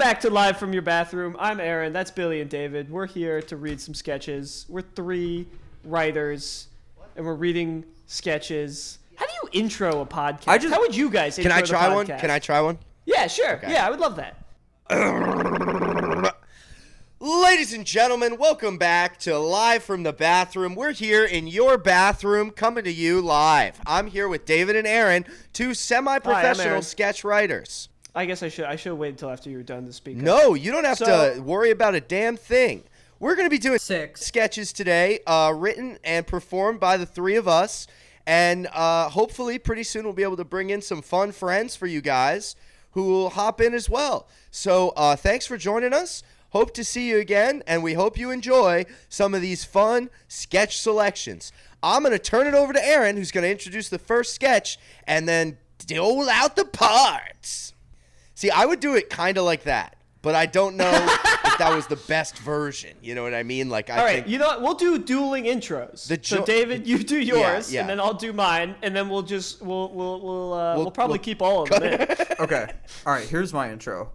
back to Live from Your Bathroom. I'm Aaron. That's Billy and David. We're here to read some sketches. We're three writers, and we're reading sketches. How do you intro a podcast? How would you guys intro the podcast? Can I try one? Yeah, sure. Okay. Yeah, I would love that. Ladies and gentlemen, welcome back to Live from the Bathroom. We're here in your bathroom, coming to you live. I'm here with David and Aaron, two semi-professional sketch writers. I guess I should wait until after you're done to speak. No, you don't have to worry about a damn thing. We're going to be doing 6 sketches today, written and performed by the three of us. And hopefully pretty soon we'll be able to bring in some fun friends for you guys who will hop in as well. So thanks for joining us. Hope to see you again, and we hope you enjoy some of these fun sketch selections. I'm going to turn it over to Aaron, who's going to introduce the first sketch and then dole out the parts. See, I would do it kind of like that, but I don't know if that was the best version. You know what I mean? Like, All right, you know what? We'll do dueling intros. So David, you do yours, and then I'll do mine, and then we'll probably keep all of them in. Okay. All right, here's my intro.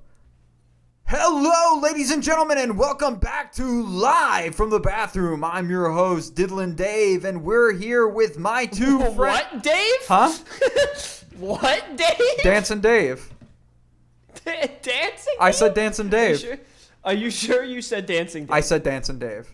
Hello, ladies and gentlemen, and welcome back to Live from the Bathroom. I'm your host, Diddlin' Dave, and we're here with my two friends. What, Dave? Huh? What, Dave? Dancing Dave. Dancing? I said Dancing Dave. Are you sure you said Dancing Dave? I said Dancing Dave.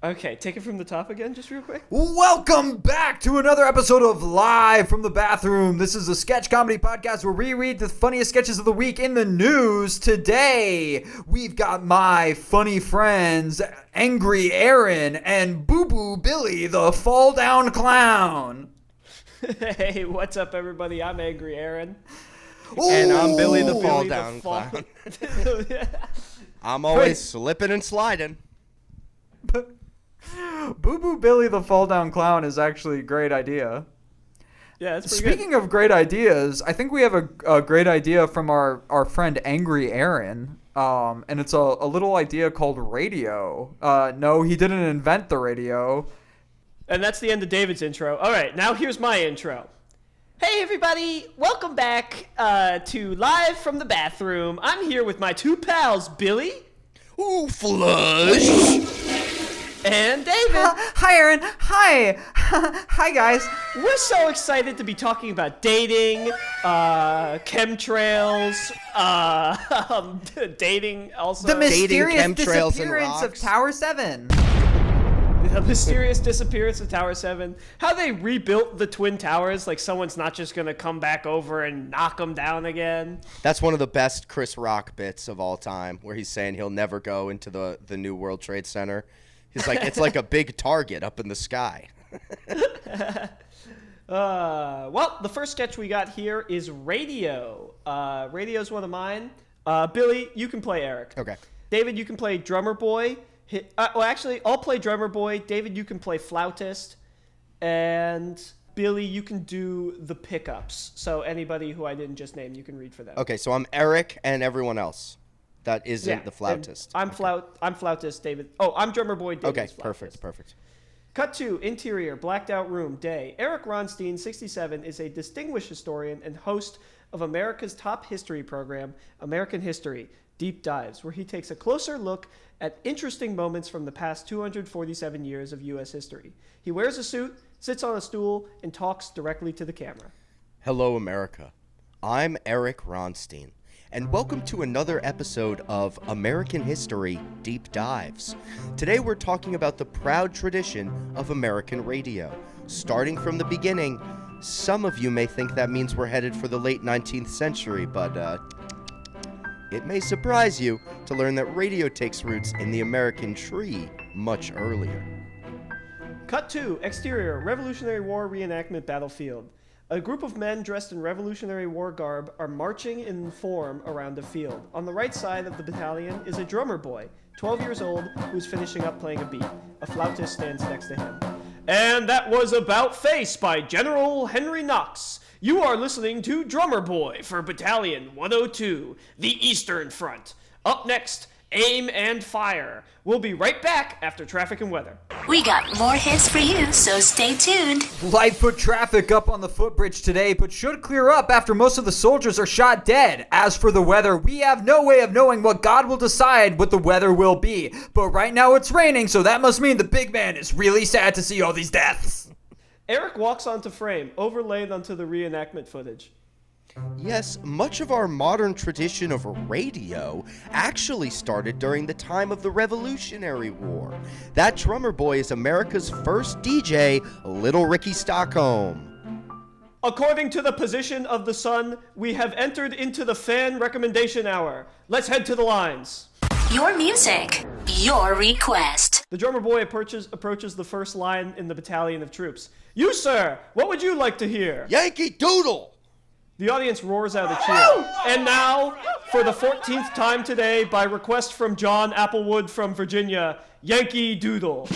Okay, take it from the top again, just real quick. Welcome back to another episode of Live from the Bathroom. This is a sketch comedy podcast where we read the funniest sketches of the week in the news. Today, we've got my funny friends, Angry Aaron and Boo Boo Billy, the fall down clown. Hey, what's up, everybody? I'm Angry Aaron. Ooh, and I'm Billy the fall down clown. I'm always slipping and sliding. Boo Boo Billy the fall down clown is actually a great idea. Yeah, that's pretty Speaking of great ideas, I think we have a great idea from our friend Angry Aaron. And it's a little idea called radio. No, he didn't invent the radio. And that's the end of David's intro. All right, now here's my intro. Hey, everybody. Welcome back to Live from the Bathroom. I'm here with my two pals, Billy. Ooh, flush. And David. Hi, Aaron. Hi. Hi, guys. We're so excited to be talking about dating, chemtrails, dating also. The mysterious dating, chemtrails, disappearance of Tower 7. The mysterious disappearance of Tower 7. How they rebuilt the Twin Towers, like someone's not just going to come back over and knock them down again. That's one of the best Chris Rock bits of all time, where he's saying he'll never go into the new World Trade Center. He's like, it's like a big target up in the sky. Well, the first sketch we got here is Radio. Radio's one of mine. Billy, you can play Eric. Okay. David, you can play Drummer Boy. Actually, I'll play Drummer Boy. David, you can play Flautist. And Billy, you can do the pickups. So anybody who I didn't just name, you can read for them. Okay, so I'm Eric and everyone else that isn't the Flautist. I'm Flautist, David. Oh, I'm Drummer Boy, David's Flautist. Perfect. Cut to interior, blacked out room, day. Eric Ronstein, 67, is a distinguished historian and host of America's top history program, American History Deep Dives, where he takes a closer look at interesting moments from the past 247 years of U.S. history. He wears a suit, sits on a stool, and talks directly to the camera. Hello, America. I'm Eric Ronstein, and welcome to another episode of American History Deep Dives. Today we're talking about the proud tradition of American radio. Starting from the beginning, some of you may think that means we're headed for the late 19th century, but it may surprise you to learn that radio takes roots in the American tree much earlier. Cut to exterior, Revolutionary War reenactment battlefield. A group of men dressed in Revolutionary War garb are marching in form around a field. On the right side of the battalion is a drummer boy, 12 years old, who's finishing up playing a beat. A flautist stands next to him. And that was About Face by General Henry Knox. You are listening to Drummer Boy for Battalion 102, the Eastern Front. Up next, Aim and fire. We'll be right back after traffic and weather. We got more hits for you, so stay tuned. Light foot traffic up on the footbridge today, but should clear up after most of the soldiers are shot dead. As for the weather, we have no way of knowing what God will decide what the weather will be. But right now it's raining, so that must mean the big man is really sad to see all these deaths. Eric walks onto frame, overlaid onto the reenactment footage. Yes, much of our modern tradition of radio actually started during the time of the Revolutionary War. That drummer boy is America's first DJ, Little Ricky Stockholm. According to the position of the sun, we have entered into the fan recommendation hour. Let's head to the lines. Your music, your request. The drummer boy approaches the first line in the battalion of troops. You, sir, what would you like to hear? Yankee Doodle! The audience roars out a cheer. And now, for the 14th time today, by request from John Applewood from Virginia, Yankee Doodle.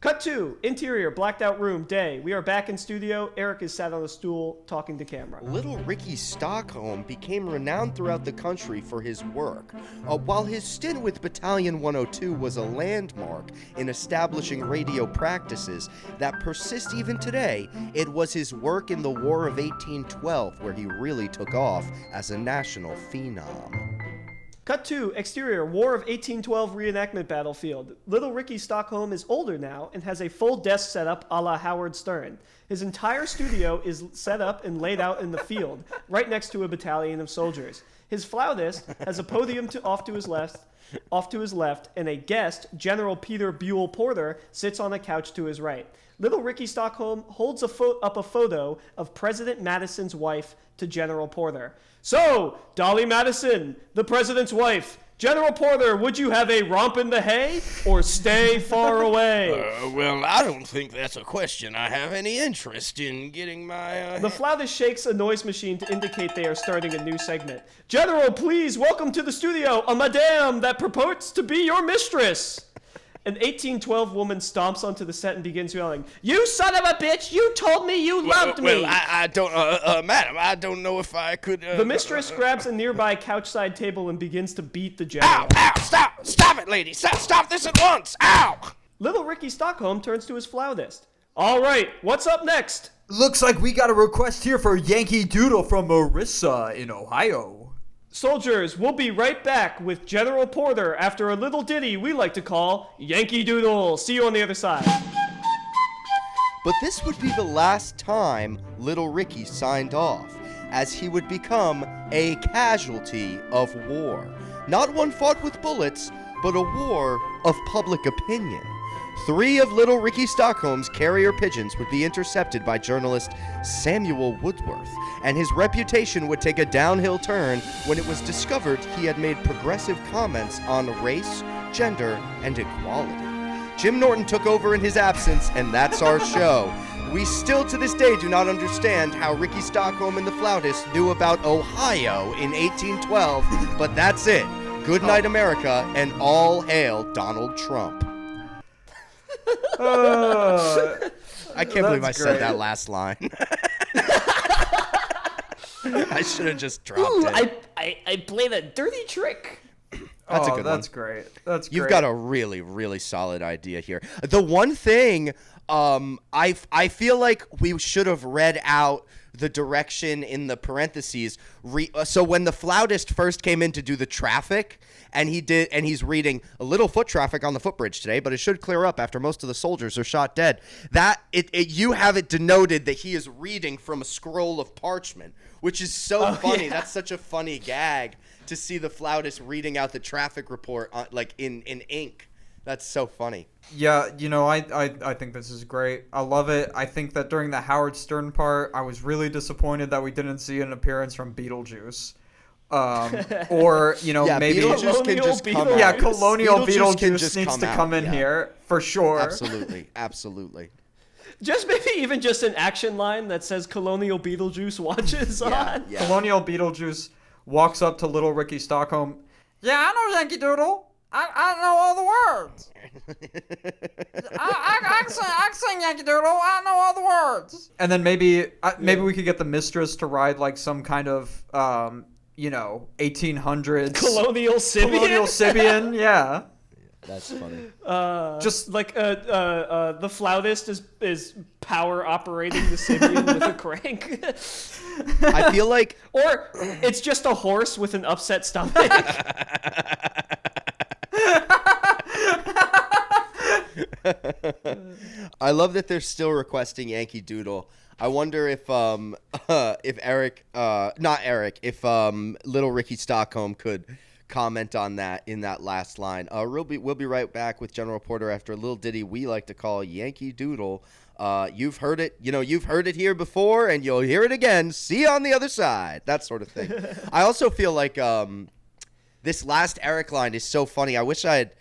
Cut 2, interior, blacked out room, day. We are back in studio. Eric is sat on a stool, talking to camera. Little Ricky Stockholm became renowned throughout the country for his work. While his stint with Battalion 102 was a landmark in establishing radio practices that persist even today, it was his work in the War of 1812 where he really took off as a national phenom. Cut 2, exterior, War of 1812 reenactment battlefield. Little Ricky Stockholm is older now and has a full desk setup a la Howard Stern. His entire studio is set up and laid out in the field, right next to a battalion of soldiers. His flautist has a podium off to his left, and a guest, General Peter Buell Porter, sits on a couch to his right. Little Ricky Stockholm holds up a photo of President Madison's wife to General Porter. So, Dolly Madison, the president's wife. General Porter, would you have a romp in the hay or stay far away? Well, I don't think that's a question I have any interest in getting my... The flautist shakes a noise machine to indicate they are starting a new segment. General, please welcome to the studio a madame that purports to be your mistress. An 1812 woman stomps onto the set and begins yelling, "You son of a bitch! You told me you loved me!" Well, I don't, madam, I don't know if I could... The mistress grabs a nearby couchside table and begins to beat the general. Ow! Ow! Stop it, lady! Stop this at once! Ow! Little Ricky Stockholm turns to his flautist. All right, what's up next? Looks like we got a request here for Yankee Doodle from Marissa in Ohio. Soldiers, we'll be right back with General Porter after a little ditty we like to call Yankee Doodle. See you on the other side. But this would be the last time Little Ricky signed off, as he would become a casualty of war. Not one fought with bullets, but a war of public opinion. 3 of Little Ricky Stockholm's carrier pigeons would be intercepted by journalist Samuel Woodworth, and his reputation would take a downhill turn when it was discovered he had made progressive comments on race, gender, and equality. Jim Norton took over in his absence, and that's our show. We still to this day do not understand how Ricky Stockholm and the flautist knew about Ohio in 1812, but that's it. Good night, America, and all hail Donald Trump. I can't believe I said that last line. I should have just dropped it. I played a dirty trick. That's a good one. That's great. That's great. You've got a really, really solid idea here. The one thing I feel like we should have read out the direction in the parentheses. So when the flautist first came in to do the traffic, and he's reading a little foot traffic on the footbridge today, but it should clear up after most of the soldiers are shot dead. You have it denoted that he is reading from a scroll of parchment, which is so funny. Yeah. That's such a funny gag to see the flautist reading out the traffic report in ink. That's so funny. Yeah, I think this is great. I love it. I think that during the Howard Stern part, I was really disappointed that we didn't see an appearance from Beetlejuice. Or, maybe... Beetlejuice can just come out. Yeah, Colonial Beetlejuice needs to come in here, for sure. Absolutely. Just maybe even just an action line that says Colonial Beetlejuice watches on. Yeah. Colonial Beetlejuice walks up to Little Ricky Stockholm. Yeah, I know Yankee Doodle. I know all the words. I sing Yankee Doodle. I know all the words. And then maybe we could get the mistress to ride like some kind of 1800s. Colonial Sibian? Colonial Sibian, yeah. That's funny. Just like the flautist is power operating the Sibian with a crank. I feel like... Or it's just a horse with an upset stomach. I love that they're still requesting Yankee Doodle. I wonder if Little Ricky Stockholm could comment on that in that last line. We'll be right back with General Reporter after a little ditty we like to call Yankee Doodle. You've heard it, you've heard it here before, and you'll hear it again. See you on the other side. That sort of thing. I also feel like this last Eric line is so funny. I wish I had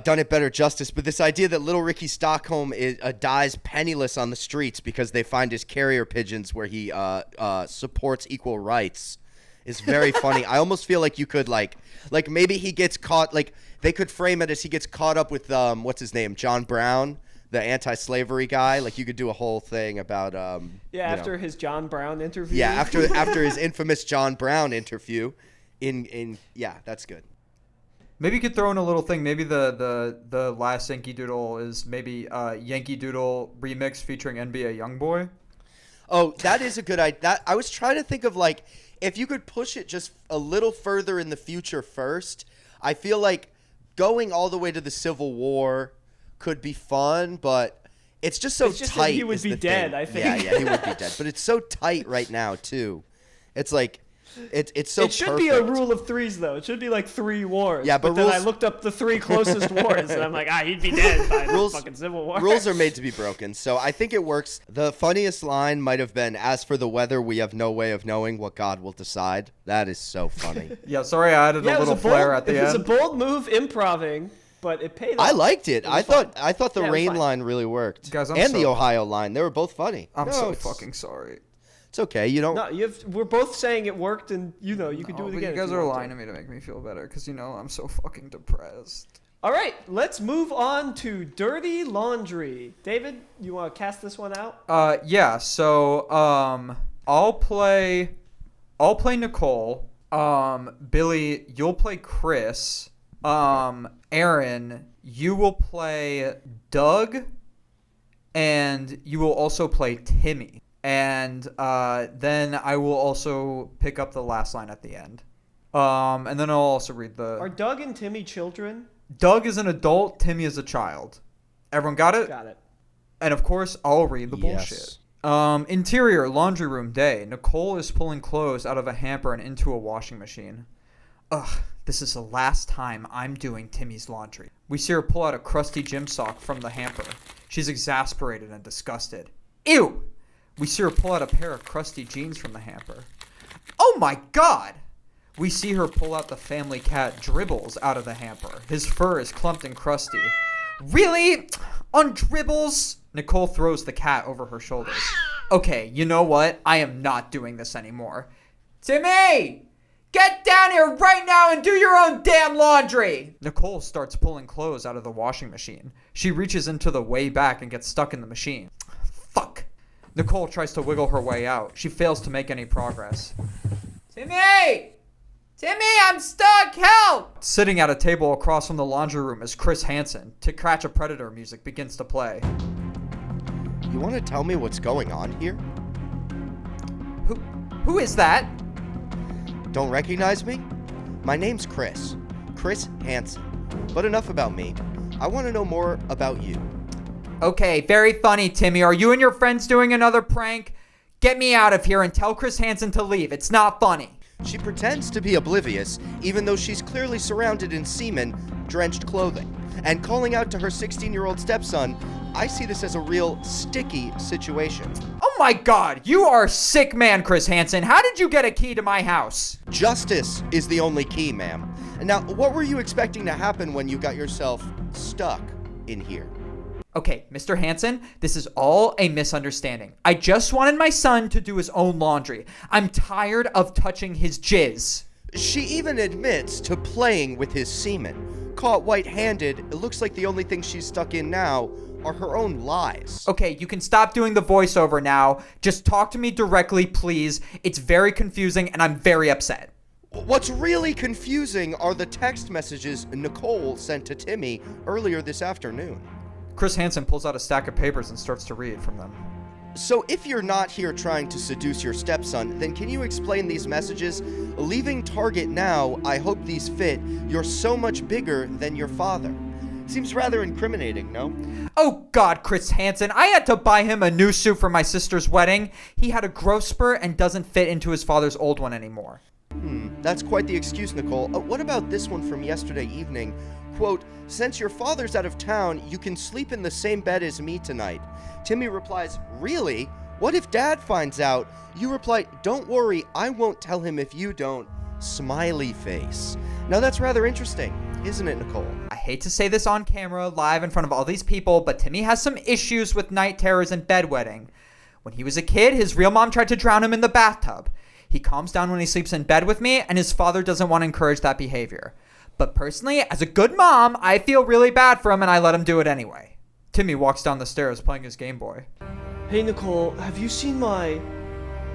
done it better justice, but this idea that Little Ricky Stockholm dies penniless on the streets because they find his carrier pigeons where he supports equal rights is very funny. I almost feel like you could like maybe he gets caught, like they could frame it as he gets caught up with what's his name, John Brown, the anti-slavery guy. Like you could do a whole thing about after his John Brown interview. Yeah, after his infamous John Brown interview in that's good. Maybe you could throw in a little thing. Maybe the last Yankee Doodle is maybe Yankee Doodle remix featuring NBA YoungBoy. Oh, that is a good idea. I was trying to think of like if you could push it just a little further in the future first. I feel like going all the way to the Civil War could be fun, but it's just so just tight. That he would be dead, I think. Yeah, he would be dead. But it's so tight right now too. It's like it's so. It should perfect. be a rule of threes though. It should be like 3 wars. Yeah, but then I looked up the 3 closest wars, and I'm like, he'd be dead by the fucking Civil War. Rules are made to be broken, so I think it works. The funniest line might have been, "As for the weather, we have no way of knowing what God will decide." That is so funny. Yeah, sorry I added a little flair at the end. It was a bold move improving, but it paid off. I liked it. I thought the rain fine. line really worked. Guys, and the Ohio line. They were both funny. I'm so fucking sorry. It's okay. You don't. No, we're both saying it worked, and you could do it again. You guys are lying to me to make me feel better, because I'm so fucking depressed. All right, let's move on to Dirty Laundry. David, you want to cast this one out? Yeah. So I'll play Nicole. Billy, you'll play Chris. Aaron, you will play Doug, and you will also play Timmy. And then I will also pick up the last line at the end. And then I'll also read the... Are Doug and Timmy children? Doug is an adult, Timmy is a child. Everyone got it? Got it. And of course, I'll read the bullshit. Interior, laundry room, day. Nicole is pulling clothes out of a hamper and into a washing machine. Ugh, this is the last time I'm doing Timmy's laundry. We see her pull out a crusty gym sock from the hamper. She's exasperated and disgusted. Ew! We see her pull out a pair of crusty jeans from the hamper. Oh my god! We see her pull out the family cat Dribbles out of the hamper. His fur is clumped and crusty. Really? On Dribbles? Nicole throws the cat over her shoulders. Okay, you know what? I am not doing this anymore. Timmy! Get down here right now and do your own damn laundry! Nicole starts pulling clothes out of the washing machine. She reaches into the way back and gets stuck in the machine. Fuck. Nicole tries to wiggle her way out. She fails to make any progress. Timmy! Timmy, I'm stuck! Help! Sitting at a table across from the laundry room is Chris Hansen. To Catch a Predator music begins to play. You want to tell me what's going on here? Who is that? Don't recognize me? My name's Chris. Chris Hansen. But enough about me. I want to know more about you. Okay, very funny, Timmy. Are you and your friends doing another prank? Get me out of here and tell Chris Hansen to leave. It's not funny. She pretends to be oblivious, even though she's clearly surrounded in semen-drenched clothing. And calling out to her 16-year-old stepson, I see this as a real sticky situation. Oh my god, you are a sick man, Chris Hansen. How did you get a key to my house? Justice is the only key, ma'am. Now, what were you expecting to happen when you got yourself stuck in here? Okay, Mr. Hansen, this is all a misunderstanding. I just wanted my son to do his own laundry. I'm tired of touching his jizz. She even admits to playing with his semen. Caught white-handed, it looks like the only thing she's stuck in now are her own lies. Okay, you can stop doing the voiceover now. Just talk to me directly, please. It's very confusing and I'm very upset. What's really confusing are the text messages Nicole sent to Timmy earlier this afternoon. Chris Hansen pulls out a stack of papers and starts to read from them. So if you're not here trying to seduce your stepson, then can you explain these messages? Leaving Target now, I hope these fit. You're so much bigger than your father. Seems rather incriminating, no? Oh God, Chris Hansen, I had to buy him a new suit for my sister's wedding. He had a growth spurt and doesn't fit into his father's old one anymore. That's quite the excuse, Nicole. What about this one from yesterday evening? Quote, since your father's out of town, you can sleep in the same bed as me tonight. Timmy replies, really? What if Dad finds out? You reply, don't worry, I won't tell him if you don't. Smiley face. Now that's rather interesting, isn't it, Nicole? I hate to say this on camera, live in front of all these people, but Timmy has some issues with night terrors and bedwetting. When he was a kid, his real mom tried to drown him in the bathtub. He calms down when he sleeps in bed with me, and his father doesn't want to encourage that behavior. But personally, as a good mom, I feel really bad for him and I let him do it anyway. Timmy walks down the stairs playing his Game Boy. Hey, Nicole, have you seen my...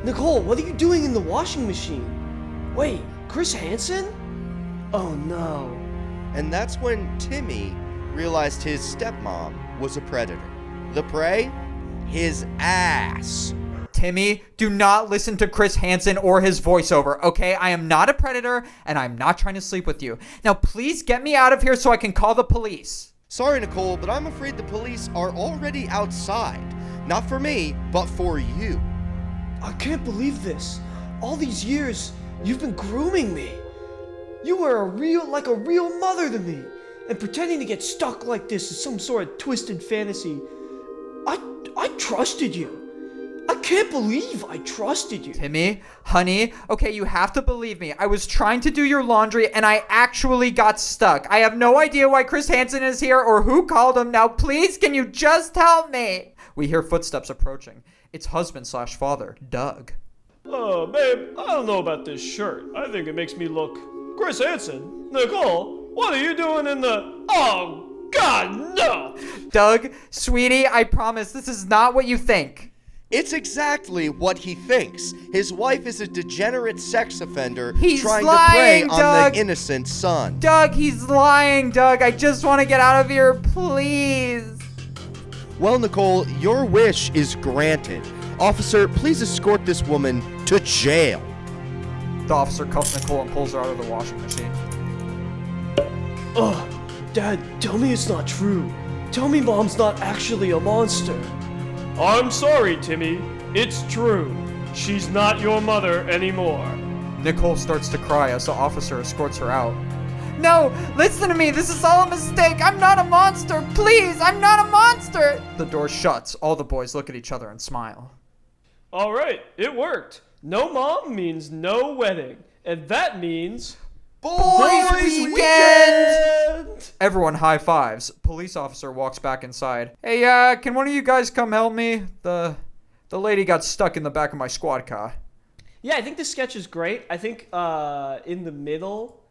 Nicole, what are you doing in the washing machine? Wait, Chris Hansen? Oh, no. And that's when Timmy realized his stepmom was a predator. The prey? His ass. Timmy, do not listen to Chris Hansen or his voiceover, okay? I am not a predator, and I'm not trying to sleep with you. Now, please get me out of here so I can call the police. Sorry, Nicole, but I'm afraid the police are already outside. Not for me, but for you. I can't believe this. All these years, you've been grooming me. You were like a real mother to me. And pretending to get stuck like this is some sort of twisted fantasy. I trusted you. I can't believe I trusted you. Timmy, honey, okay, you have to believe me. I was trying to do your laundry and I actually got stuck. I have no idea why Chris Hansen is here or who called him. Now, please, can you just help me? We hear footsteps approaching. It's husband/father, Doug. Oh, babe, I don't know about this shirt. I think it makes me look... Chris Hansen? Nicole, what are you doing in the... Oh, God, no! Doug, sweetie, I promise this is not what you think. It's exactly what he thinks. His wife is a degenerate sex offender He's trying lying, to prey Doug. on the innocent son. Doug, he's lying, Doug. I just want to get out of here, please. Well, Nicole, your wish is granted. Officer, please escort this woman to jail. The officer cuffs Nicole and pulls her out of the washing machine. Ugh, Dad, tell me it's not true. Tell me Mom's not actually a monster. I'm sorry, Timmy. It's true. She's not your mother anymore. Nicole starts to cry as the officer escorts her out. No, listen to me. This is all a mistake. I'm not a monster. Please, I'm not a monster. The door shuts. All the boys look at each other and smile. All right, it worked. No mom means no wedding. And that means... Boys Weekend! Everyone high fives. Police officer walks back inside. Hey, can one of you guys come help me? The lady got stuck in the back of my squad car. Yeah, I think this sketch is great. I think in the middle,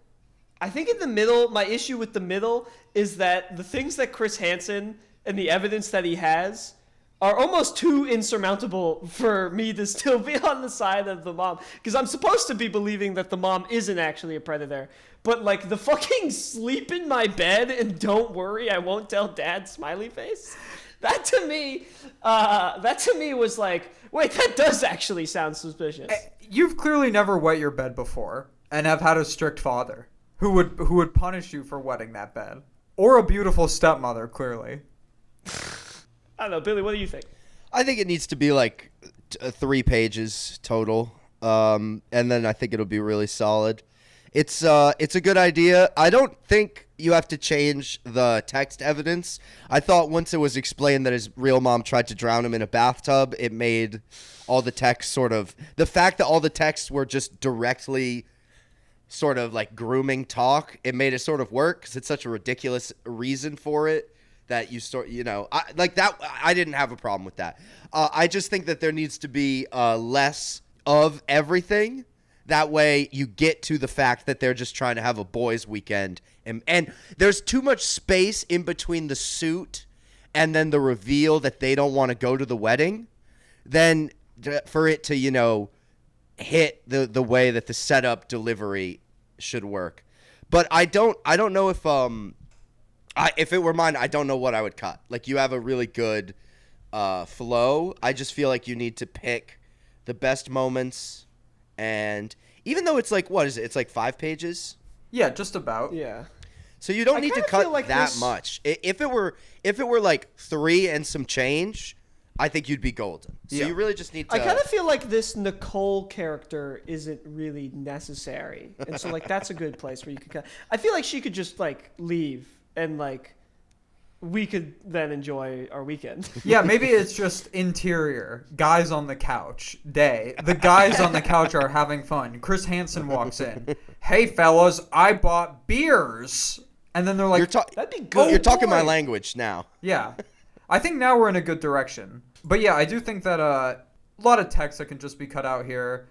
my issue with the middle is that the things that Chris Hansen and the evidence that he has are almost too insurmountable for me to still be on the side of the mom. Because I'm supposed to be believing that the mom isn't actually a predator. But, like, the fucking sleep in my bed and don't worry, I won't tell Dad smiley face? That to me was like, wait, that does actually sound suspicious. You've clearly never wet your bed before and have had a strict father who would punish you for wetting that bed. Or a beautiful stepmother, clearly. I don't know, Billy, what do you think? I think it needs to be like 3 pages total, and then I think it'll be really solid. It's a good idea. I don't think you have to change the text evidence. I thought once it was explained that his real mom tried to drown him in a bathtub, it made all the text sort of... The fact that all the texts were just directly sort of like grooming talk, it made it sort of work because it's such a ridiculous reason for it. That you start, I didn't have a problem with that. I just think that there needs to be less of everything. That way you get to the fact that they're just trying to have a boys' weekend. And there's too much space in between the suit and then the reveal that they don't want to go to the wedding, then for it to, hit the way that the setup delivery should work. But I don't know if it were mine, I don't know what I would cut. Like, you have a really good flow. I just feel like you need to pick the best moments, and even though it's like, what is it? It's like 5 pages. Yeah, just about. Yeah. So you don't need to cut like that much. If it were like 3 and some change, I think you'd be golden. So you really just need to. I kind of feel like this Nicole character isn't really necessary, and so like that's a good place where you could cut. I feel like she could just like leave, and like we could then enjoy our weekend. Yeah, maybe it's just interior. Guys on the couch. Day. The guys on the couch are having fun. Chris Hansen walks in. Hey, fellas, I bought beers. And then they're like, that'd be good. You're talking my language now. Yeah. I think now we're in a good direction. But yeah, I do think that a lot of text that can just be cut out here.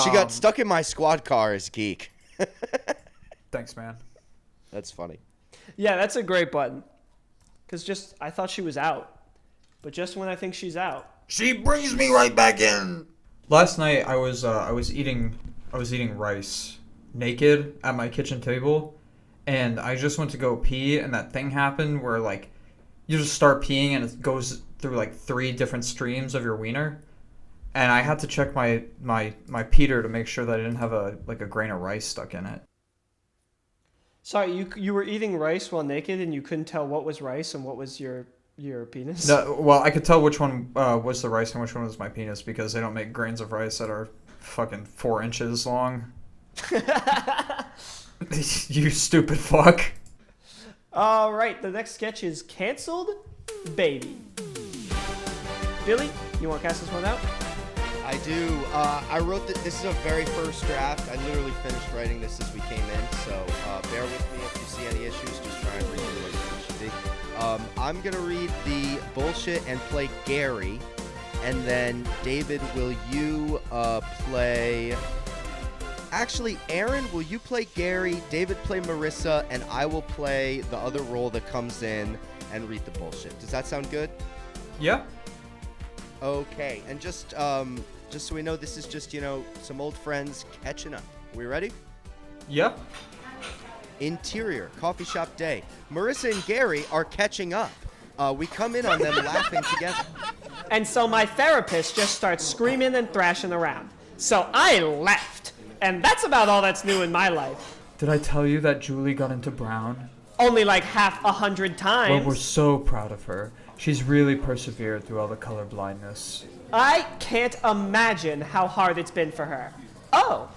She got stuck in my squad car as geek. Thanks, man. That's funny. Yeah, that's a great button. Because I thought she was out. But just when I think she's out. She brings me right back in. Last night I was eating rice naked at my kitchen table, and I just went to go pee, and that thing happened where like you just start peeing and it goes through like 3 different streams of your wiener, and I had to check my Peter to make sure that I didn't have a grain of rice stuck in it. Sorry, you were eating rice while naked and you couldn't tell what was rice and what was your penis? No, well, I could tell which one was the rice and which one was my penis because they don't make grains of rice that are fucking 4 inches long. You stupid fuck. All right, the next sketch is Canceled Baby. Billy, you want to cast this one out? I do. I wrote that this is a very first draft. I literally finished writing this as we came in, so bear with me if you see any issues. Just try and read it like it should be. I'm going to read the bullshit and play Gary, and then David, will you play... Actually, Aaron, will you play Gary, David play Marissa, and I will play the other role that comes in and read the bullshit. Does that sound good? Yeah. Okay, and just so we know, this is just, some old friends catching up. We ready? Yep. Interior, coffee shop day. Marissa and Gary are catching up. We come in on them laughing together. And so my therapist just starts screaming and thrashing around. So I left. And that's about all that's new in my life. Did I tell you that Julie got into Brown? Only like 100 times. Well, we're so proud of her. She's really persevered through all the color blindness. I can't imagine how hard it's been for her. Oh,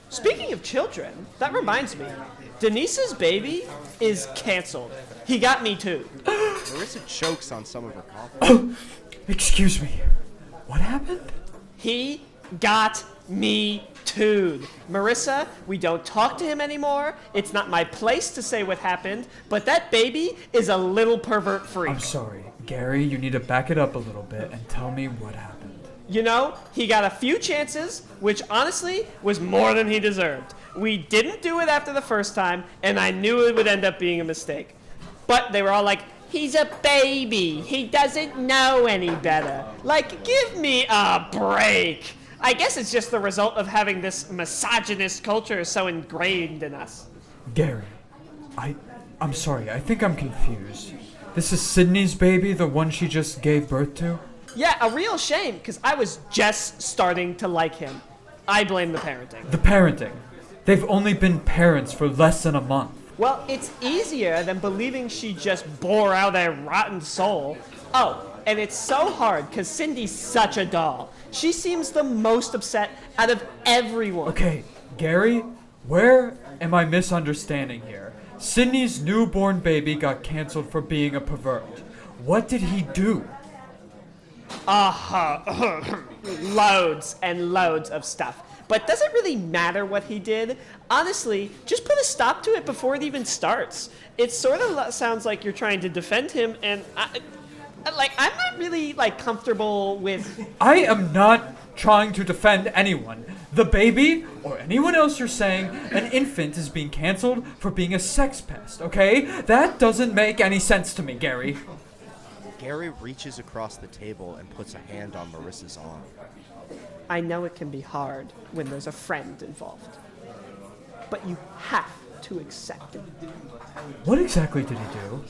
speaking of children, that reminds me. Denise's baby is canceled. He got me too. Marissa chokes on some of her coffee. Excuse me. What happened? He got me too. Marissa, we don't talk to him anymore. It's not my place to say what happened, but that baby is a little pervert freak. I'm sorry. Gary, you need to back it up a little bit and tell me what happened. He got a few chances, which honestly was more than he deserved. We didn't do it after the first time, and I knew it would end up being a mistake. But they were all like, he's a baby. He doesn't know any better. Like, give me a break. I guess it's just the result of having this misogynist culture so ingrained in us. Gary, I'm sorry. I think I'm confused. This is Sydney's baby, the one she just gave birth to? Yeah, a real shame, because I was just starting to like him. I blame the parenting. The parenting? They've only been parents for less than a month. Well, it's easier than believing she just bore out a rotten soul. Oh, and it's so hard because Cindy's such a doll. She seems the most upset out of everyone. Okay, Gary, where am I misunderstanding here? Sydney's newborn baby got canceled for being a pervert. What did he do? Loads and loads of stuff. But does it really matter what he did? Honestly, just put a stop to it before it even starts. It sort of sounds like you're trying to defend him, and I'm not really comfortable with... I am not trying to defend anyone. The baby, or anyone else you're saying, an infant is being canceled for being a sex pest, okay? That doesn't make any sense to me, Gary. Gary reaches across the table and puts a hand on Marissa's arm. I know it can be hard when there's a friend involved, but you have to accept it. What exactly did he do?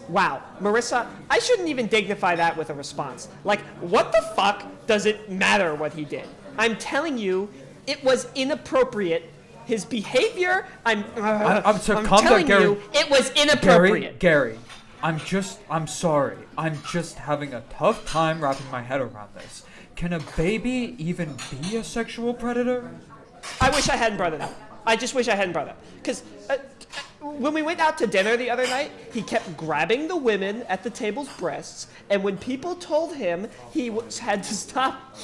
Wow, Marissa, I shouldn't even dignify that with a response. Like, what the fuck does it matter what he did? I'm telling you, it was inappropriate. His behavior, I'm telling Gary. you, it was inappropriate. Gary, I'm sorry. I'm just having a tough time wrapping my head around this. Can a baby even be a sexual predator? I wish I hadn't brought it up. I just wish I hadn't brought it up. Because when we went out to dinner the other night, he kept grabbing the women at the table's breasts, and when people told him he had to stop...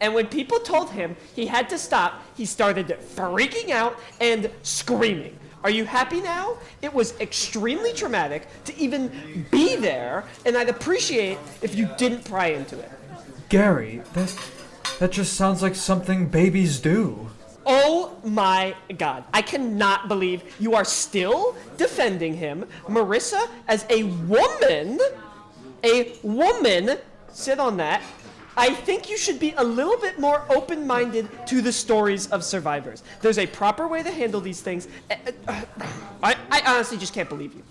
And when people told him he had to stop, he started freaking out and screaming. Are you happy now? It was extremely traumatic to even be there, and I'd appreciate if you didn't pry into it. Gary, that just sounds like something babies do. Oh my God. I cannot believe you are still defending him. Marissa, as a woman, sit on that. I think you should be a little bit more open-minded to the stories of survivors. There's a proper way to handle these things. I honestly just can't believe you.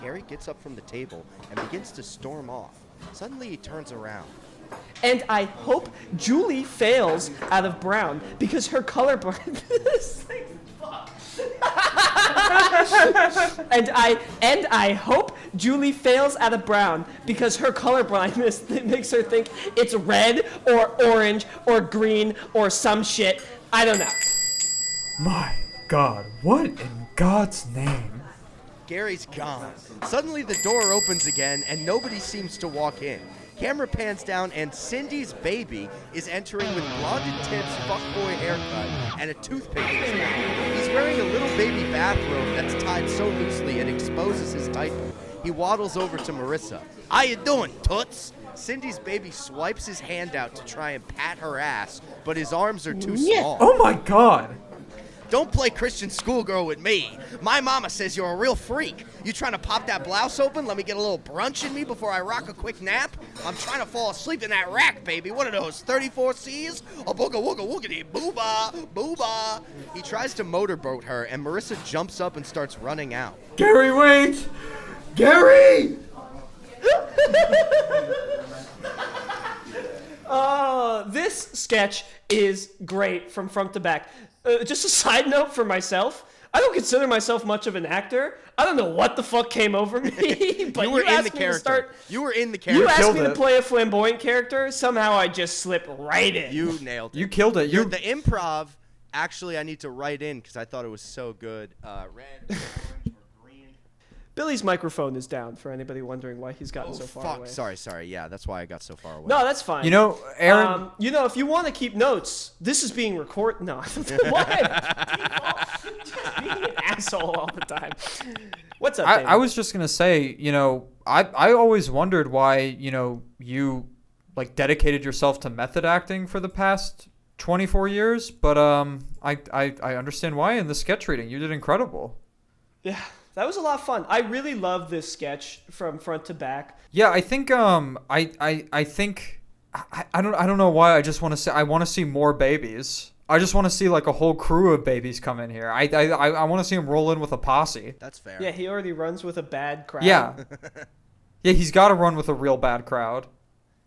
Gary gets up from the table and begins to storm off. Suddenly he turns around. And I hope Julie fails out of brown because her colorblindness. and I hope Julie fails out of brown because her colorblindness makes her think it's red or orange or green or some shit. I don't know. My God, what in God's name? Gary's gone. Suddenly the door opens again and nobody seems to walk in. Camera pans down and Cindy's baby is entering with blonded tips, fuckboy haircut, and a toothpick in his mouth. He's wearing a little baby bathrobe that's tied so loosely it exposes his diaper. He waddles over to Marissa. How you doing, toots? Cindy's baby swipes his hand out to try and pat her ass, but his arms are too small. Oh my God! Don't play Christian schoolgirl with me. My mama says you're a real freak. You trying to pop that blouse open? Let me get a little brunch in me before I rock a quick nap? I'm trying to fall asleep in that rack, baby. What are those, 34 C's? A booga wooga woogity booba, booba. He tries to motorboat her, and Marissa jumps up and starts running out. Gary, wait! Gary! This sketch is great from front to back. Just a side note for myself. I don't consider myself much of an actor. I don't know what the fuck came over me, but You were in the character. You were in the character. You asked me to play a flamboyant character. Somehow I just slip right in. You nailed it. You killed it. The improv, actually, I need to write in because I thought it was so good. Red, orange, or green. Billy's microphone is down for anybody wondering why he's gotten so far Fuck. away. Sorry. Yeah, that's why I got so far away. No, that's fine. You know, Aaron... if you want to keep notes, this is being recorded. No, why? Just being an asshole all the time. What's up, David? I was just going to say, I always wondered why, you, dedicated yourself to method acting for the past 24 years, but I understand why in the sketch reading. You did incredible. Yeah. That was a lot of fun. I really love this sketch from front to back. Yeah, I think I think I don't know why I just want to say I want to see more babies. I just want to see a whole crew of babies come in here. I want to see him roll in with a posse. That's fair. Yeah, he already runs with a bad crowd. Yeah. Yeah, he's got to run with a real bad crowd.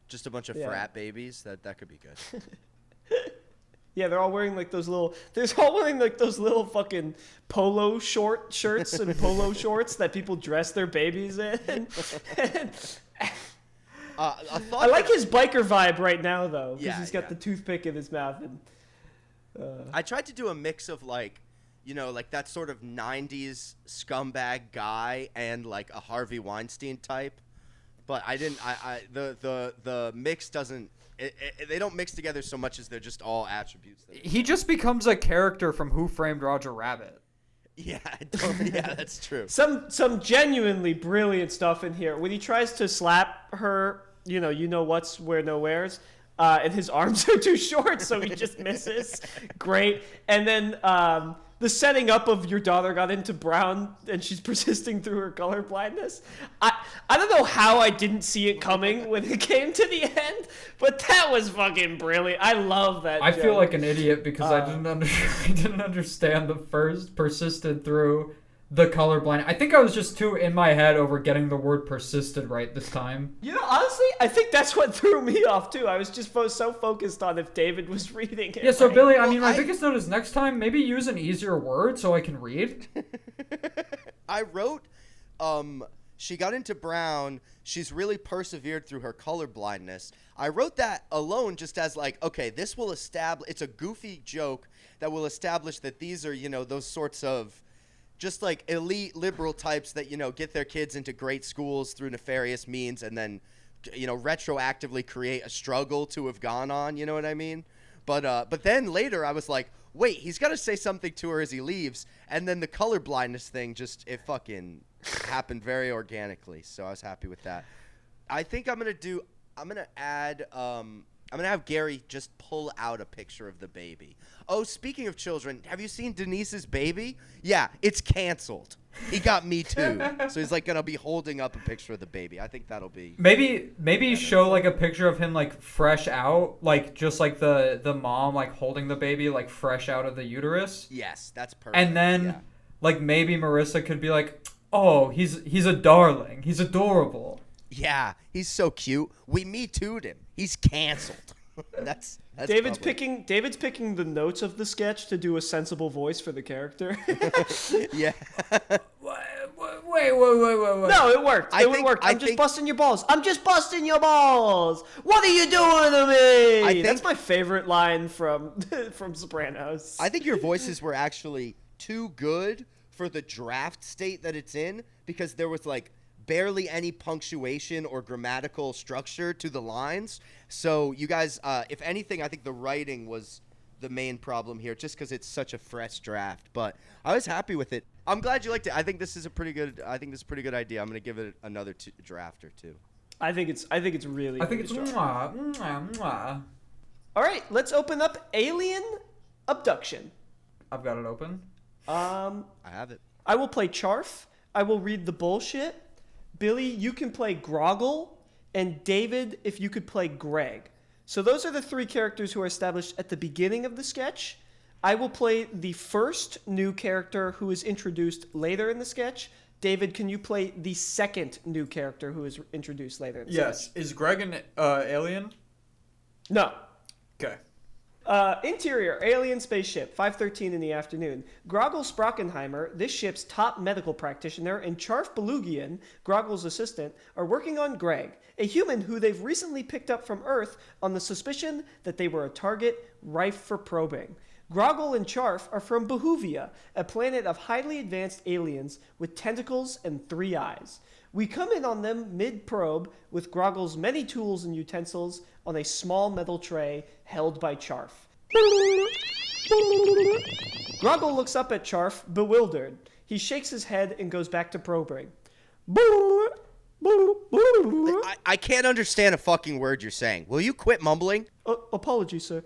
Just a bunch of frat babies. That could be good. Yeah, they're all wearing those little. They're all wearing those little fucking polo shirts and polo shorts that people dress their babies in. I like his biker vibe right now though, because he's got the toothpick in his mouth. And I tried to do a mix of that sort of '90s scumbag guy and a Harvey Weinstein type, but I didn't. The mix doesn't. They don't mix together so much as they're just all attributes. He just becomes a character from Who Framed Roger Rabbit. Yeah, that's true. Some genuinely brilliant stuff in here. When he tries to slap her, what's where no where's. and his arms are too short, so he just misses. Great. And then the setting up of your daughter got into brown and she's persisting through her color blindness. I don't know how I didn't see it coming when it came to the end, but that was fucking brilliant. I love that I joke. feel like an idiot because I didn't understand the first persisted through the colorblind. I think I was just too in my head over getting the word persisted right this time. You know, honestly, I think that's what threw me off too. I was just so focused on if David was reading it. Yeah, so right. Billy, I mean, my biggest note is next time, maybe use an easier word so I can read. I wrote, she got into brown. She's really persevered through her color blindness. I wrote that alone just as like, okay, this will establish, it's a goofy joke that will establish that these are, you know, those sorts of just like elite liberal types that, you know, get their kids into great schools through nefarious means and then, you know, retroactively create a struggle to have gone on, you know what I mean? But then later I was like, wait, he's got to say something to her as he leaves. And then the color blindness thing it fucking happened very organically. So I was happy with that. I think I'm going to have Gary just pull out a picture of the baby. Oh, speaking of children, have you seen Denise's baby? Yeah, it's canceled. He got Me Too. So he's like going to be holding up a picture of the baby. I think that'll be... Maybe show like a picture of him like fresh out, like just like the mom like holding the baby like fresh out of the uterus. Yes, that's perfect. And then like maybe Marissa could be like, "Oh, he's a darling. He's adorable." Yeah, he's so cute. We Me Too'd him. He's canceled. That's David's picking the notes of the sketch to do a sensible voice for the character. Yeah. Wait. No, it worked. It worked. I'm just busting your balls. I'm just busting your balls. What are you doing to me? That's my favorite line from Sopranos. I think your voices were actually too good for the draft state that it's in because there was like barely any punctuation or grammatical structure to the lines. So you guys, if anything, I think the writing was the main problem here just because it's such a fresh draft. But I was happy with it. I'm glad you liked it. I think this is a pretty good idea. I'm going to give it another draft or two. I think it's really strong. Mwah. All right, let's open up Alien Abduction. I've got it open. I have it. I will play Charf. I will read the bullshit. Billy, you can play Groggle, and David, if you could play Greg. So those are the three characters who are established at the beginning of the sketch. I will play the first new character who is introduced later in the sketch. David, can you play the second new character who is introduced later in the sketch? Yes. Is Greg an alien? No. Okay. Interior, alien spaceship, 5:13 in the afternoon. Groggle Sprockenheimer, this ship's top medical practitioner, and Charf Belugian, Groggle's assistant, are working on Greg, a human who they've recently picked up from Earth on the suspicion that they were a target rife for probing. Groggle and Charf are from Behuvia, a planet of highly advanced aliens with tentacles and 3 eyes. We come in on them mid-probe with Groggle's many tools and utensils on a small metal tray held by Charf. Groggle looks up at Charf, bewildered. He shakes his head and goes back to probing. I can't understand a fucking word you're saying. Will you quit mumbling? Apologies, sir.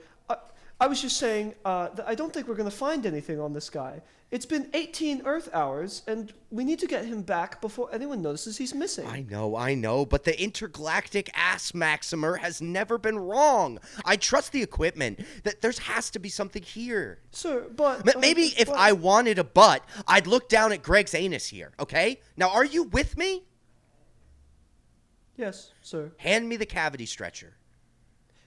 I was just saying that I don't think we're going to find anything on this guy. It's been 18 Earth hours, and we need to get him back before anyone notices he's missing. I know, but the intergalactic ass Maximer has never been wrong. I trust the equipment. That there has to be something here. Sir, but... Maybe if I wanted a butt, I'd look down at Greg's anus here, okay? Now, are you with me? Yes, sir. Hand me the cavity stretcher.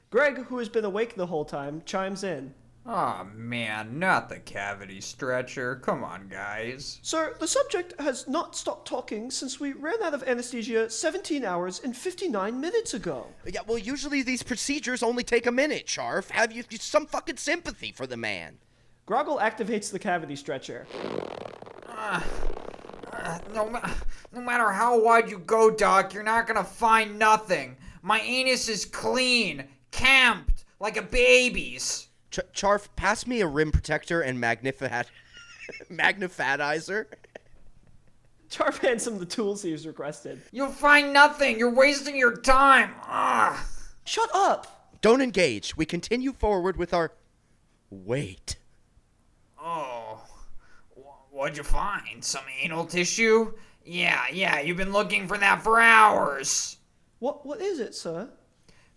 Greg, who has been awake the whole time, chimes in. Aw, man, not the cavity stretcher. Come on, guys. Sir, the subject has not stopped talking since we ran out of anesthesia 17 hours and 59 minutes ago. Yeah, well, usually these procedures only take a minute, Charf. Have you some fucking sympathy for the man? Groggle activates the cavity stretcher. No matter how wide you go, Doc, you're not gonna find nothing. My anus is clean, camped, like a baby's. Charf, pass me a rim protector and magnifatizer. Charf hands him the tools he's requested. You'll find nothing. You're wasting your time. Ugh. Shut up! Don't engage. We continue forward with our... Wait. Oh, what'd you find? Some anal tissue? Yeah, you've been looking for that for hours. What is it, sir?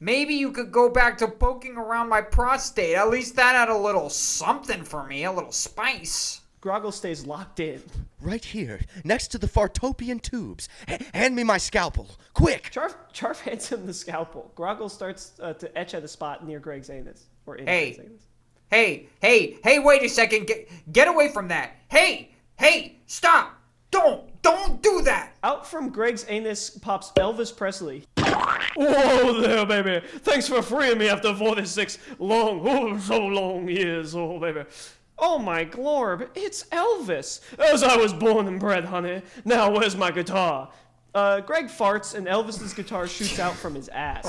Maybe you could go back to poking around my prostate. At least that had a little something for me, a little spice. Groggle stays locked in. Right here, next to the Fartopian tubes. Hand me my scalpel, quick! Charf hands him the scalpel. Groggle starts to etch at a spot near Greg's anus. Or in Hey. Greg's anus. Hey, wait a second. Get away from that. Hey, stop. Don't do that. Out from Greg's anus pops Elvis Presley. Whoa there, baby. Thanks for freeing me after 46 so long years, oh, baby. Oh, my glorb, it's Elvis. As I was born and bred, honey. Now, where's my guitar? Greg farts, and Elvis's guitar shoots out from his ass.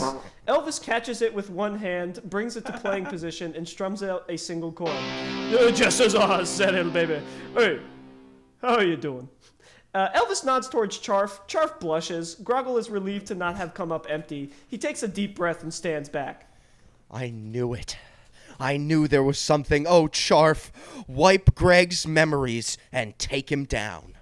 Elvis catches it with one hand, brings it to playing position, and strums out a single chord. Just as I said it, baby. Hey, how are you doing? Elvis nods towards Charf. Charf blushes. Groggle is relieved to not have come up empty. He takes a deep breath and stands back. I knew it. I knew there was something. Oh, Charf, wipe Greg's memories and take him down.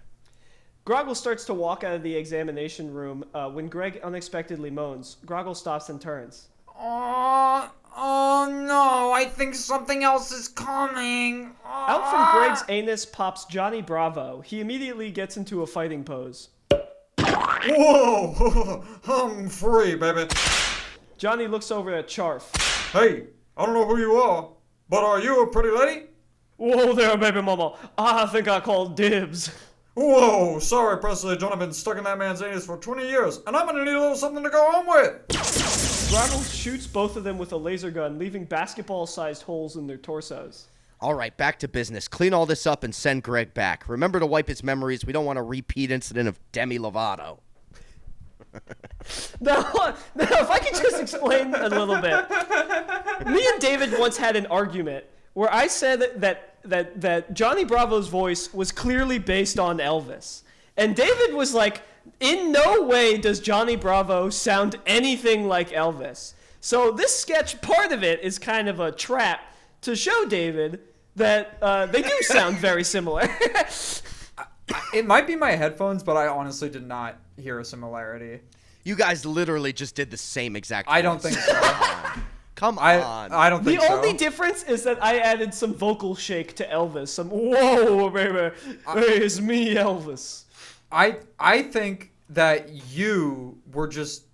Groggle starts to walk out of the examination room when Greg unexpectedly moans. Groggle stops and turns. Oh no, I think something else is coming. Out from Greg's anus pops Johnny Bravo. He immediately gets into a fighting pose. Whoa! I'm free, baby. Johnny looks over at Charf. Hey, I don't know who you are, but are you a pretty lady? Whoa there, baby mama. I think I called dibs. Whoa, sorry, Presley. John, I've been stuck in that man's anus for 20 years, and I'm gonna need a little something to go home with. Groggle shoots both of them with a laser gun, leaving basketball-sized holes in their torsos. All right, back to business. Clean all this up and send Greg back. Remember to wipe his memories. We don't want a repeat incident of Demi Lovato. Now, if I could just explain a little bit. Me and David once had an argument where I said that Johnny Bravo's voice was clearly based on Elvis. And David was like, in no way does Johnny Bravo sound anything like Elvis. So this sketch, part of it is kind of a trap to show David that they do sound very similar. It might be my headphones, but I honestly did not hear a similarity. You guys literally just did the same exact I don't voice. think so. Come on. I don't think The so. only difference is that I added some vocal shake to Elvis. Some, whoa, baby, hey, it's me, Elvis. I think that you were just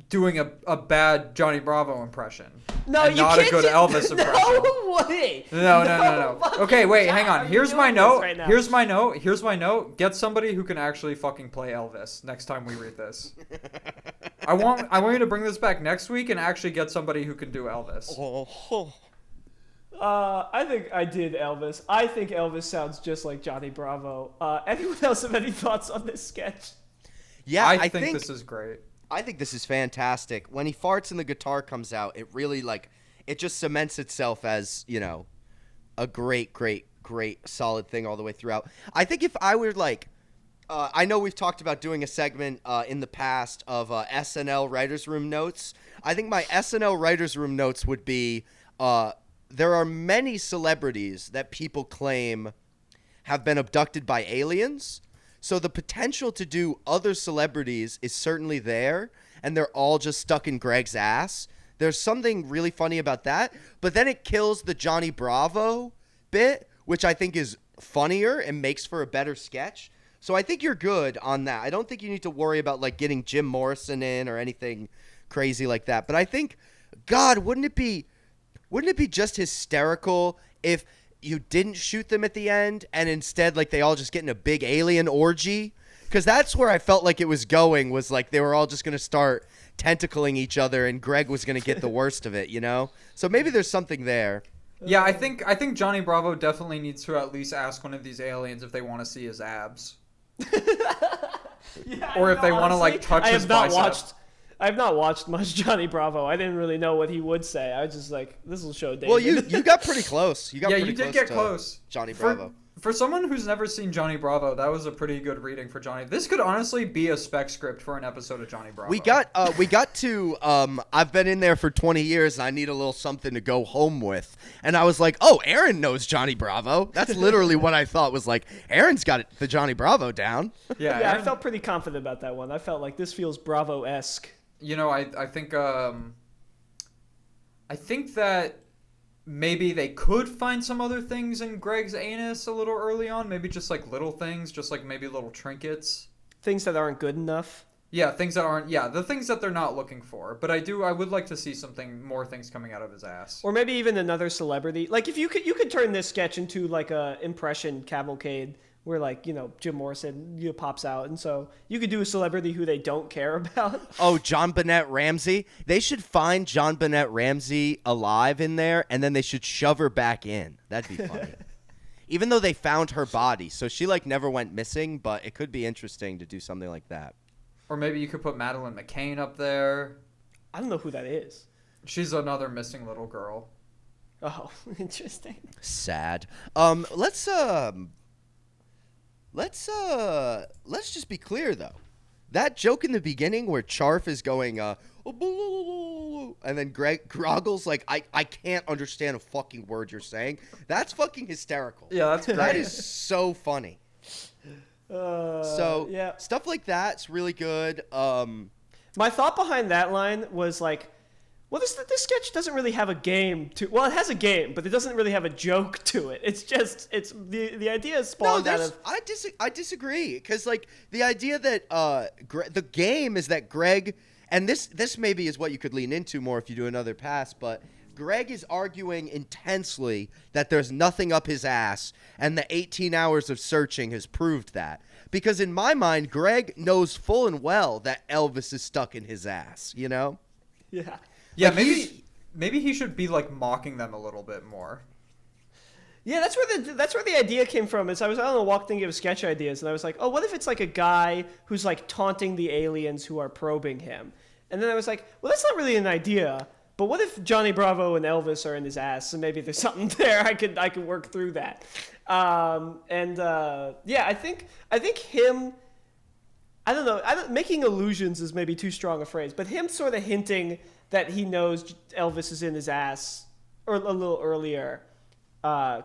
doing a bad Johnny Bravo impression. No, and you not can't a good Elvis impression. No way. No. Okay, wait, hang on. Here's my note. Right now. Here's my note. Get somebody who can actually fucking play Elvis next time we read this. I want you to bring this back next week and actually get somebody who can do Elvis. I think I did Elvis. I think Elvis sounds just like Johnny Bravo. Anyone else have any thoughts on this sketch? Yeah, I think this is great. I think this is fantastic. When he farts and the guitar comes out, it really, it just cements itself as, a great solid thing all the way throughout. I think if I were, I know we've talked about doing a segment in the past of SNL Writers' Room notes. I think my SNL Writers' Room notes would be, there are many celebrities that people claim have been abducted by aliens. So the potential to do other celebrities is certainly there, and they're all just stuck in Greg's ass. There's something really funny about that, but then it kills the Johnny Bravo bit, which I think is funnier and makes for a better sketch. So I think you're good on that. I don't think you need to worry about getting Jim Morrison in or anything crazy like that. But I think, God, wouldn't it be just hysterical if you didn't shoot them at the end and instead they all just get in a big alien orgy? Because that's where I felt like it was going, was they were all just going to start tentacling each other and Greg was going to get the worst of it, So maybe there's something there. Yeah, I think Johnny Bravo definitely needs to at least ask one of these aliens if they want to see his abs. Yeah, or if they want to touch his bicep. I have not watched much Johnny Bravo. I didn't really know what he would say. I was just this will show David. Well, you got pretty close. You did get close. Johnny Bravo. For someone who's never seen Johnny Bravo, that was a pretty good reading for Johnny. This could honestly be a spec script for an episode of Johnny Bravo. We got to I've been in there for 20 years and I need a little something to go home with. And I was like, oh, Aaron knows Johnny Bravo. That's literally what I thought was like, Aaron's got the Johnny Bravo down. Yeah, Yeah, I felt pretty confident about that one. I felt like this feels Bravo-esque. You know, I think that maybe they could find some other things in Greg's anus a little early on. Maybe just like little things, just like maybe little trinkets. Things that aren't good enough. Yeah, things that aren't. Yeah, the things that they're not looking for. But I would like to see more things coming out of his ass. Or maybe even another celebrity. Like if you could turn this sketch into like a impression cavalcade where like, you know, Jim Morrison pops out, and so you could do a celebrity who they don't care about. Oh, John Bennett Ramsey. They should find John Bennett Ramsey alive in there, and then they should shove her back in. That'd be funny. Even though they found her body, so she like never went missing, but it could be interesting to do something like that. Or maybe you could put Madeline McCain up there. I don't know who that is. She's another missing little girl. Oh, interesting. Sad. Let's just be clear though. That joke in the beginning where Charf is going and then Groggle's like I can't understand a fucking word you're saying. That's fucking hysterical. Yeah, that's great. That is so funny. Yeah. Stuff like that's really good. My thought behind that line was like, well, this sketch doesn't really have a game to. Well, it has a game, but it doesn't really have a joke to it. It's the idea is spawned out of. I disagree because like the idea that the game is that Greg, and this maybe is what you could lean into more if you do another pass, but Greg is arguing intensely that there's nothing up his ass, and the 18 hours of searching has proved that. Because in my mind, Greg knows full and well that Elvis is stuck in his ass. You know? Yeah. Yeah, Like, maybe he should be like mocking them a little bit more. Yeah, that's where the idea came from. Is I was on a walk thinking of sketch ideas, and I was like, oh, what if it's like a guy who's like taunting the aliens who are probing him? And then I was like, well, that's not really an idea. But what if Johnny Bravo and Elvis are in his ass, and maybe there's something there I could work through that. Yeah, I think him. I don't know. Making illusions is maybe too strong a phrase, but him sort of hinting that he knows Elvis is in his ass, or a little earlier,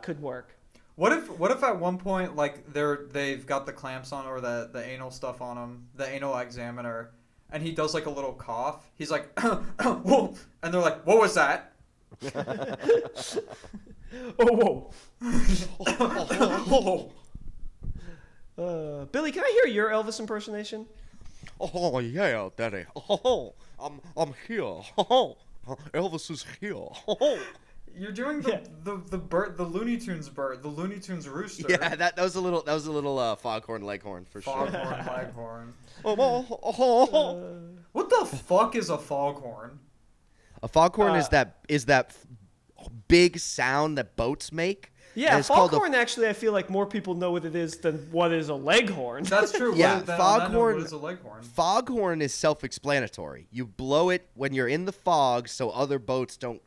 could work. What if at one point like they've got the clamps on or the anal stuff on him, the anal examiner, and he does like a little cough. He's like, whoa, and they're like, what was that? Oh, whoa. Billy, can I hear your Elvis impersonation? Oh yeah, Daddy. Oh, I'm here. Oh, Elvis is here. Oh. You're doing the bird, the Looney Tunes bird, the Looney Tunes rooster. Yeah, that was a little foghorn leghorn for sure. Foghorn leghorn. Oh. What the fuck is a foghorn? A foghorn is that big sound that boats make. Yeah, foghorn. Actually, I feel like more people know what it is than what is a leghorn. That's true. Yeah, foghorn. What is a leghorn? Foghorn is self-explanatory. You blow it when you're in the fog, so other boats don't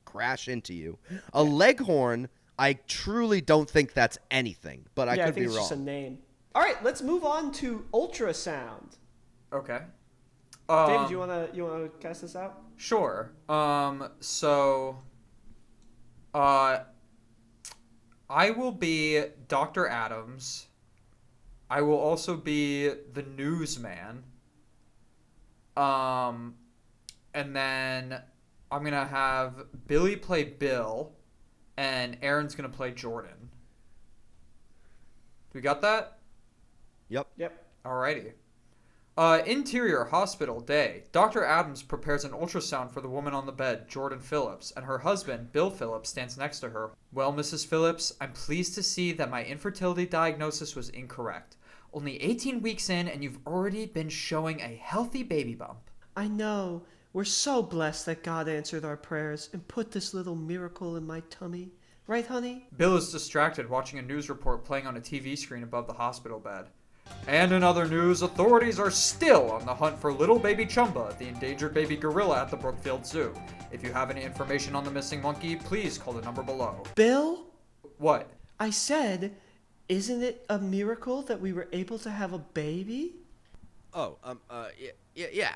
crash into you. A leghorn, I truly don't think that's anything, but I could be wrong. It's just a name. All right, let's move on to ultrasound. Okay. David, you wanna cast this out? Sure. I will be Dr. Adams. I will also be the newsman. And then I'm going to have Billy play Bill, and Aaron's going to play Jordan. We got that? Yep. Alrighty. Interior hospital day. Dr. Adams prepares an ultrasound for the woman on the bed, Jordan Phillips, and her husband, Bill Phillips, stands next to her. Well, Mrs. Phillips, I'm pleased to see that my infertility diagnosis was incorrect. Only 18 weeks in, and you've already been showing a healthy baby bump. I know. We're so blessed that God answered our prayers and put this little miracle in my tummy. Right, honey? Bill is distracted watching a news report playing on a TV screen above the hospital bed. And in other news, authorities are still on the hunt for little baby Chumba, the endangered baby gorilla at the Brookfield Zoo. If you have any information on the missing monkey, please call the number below. Bill? What? I said, isn't it a miracle that we were able to have a baby? Oh, yeah.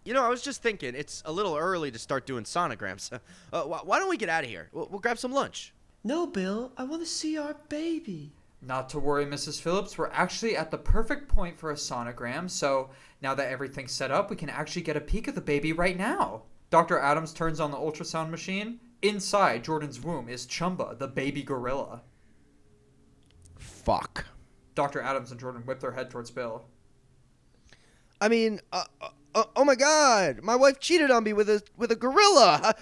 You know, I was just thinking, it's a little early to start doing sonograms. Why don't we get out of here? We'll grab some lunch. No, Bill, I want to see our baby. Not to worry, Mrs. Phillips. We're actually at the perfect point for a sonogram, so now that everything's set up, we can actually get a peek at the baby right now. Dr. Adams turns on the ultrasound machine. Inside Jordan's womb is Chumba, the baby gorilla. Fuck. Dr. Adams and Jordan whip their head towards Bill. I mean, oh my God, my wife cheated on me with a gorilla.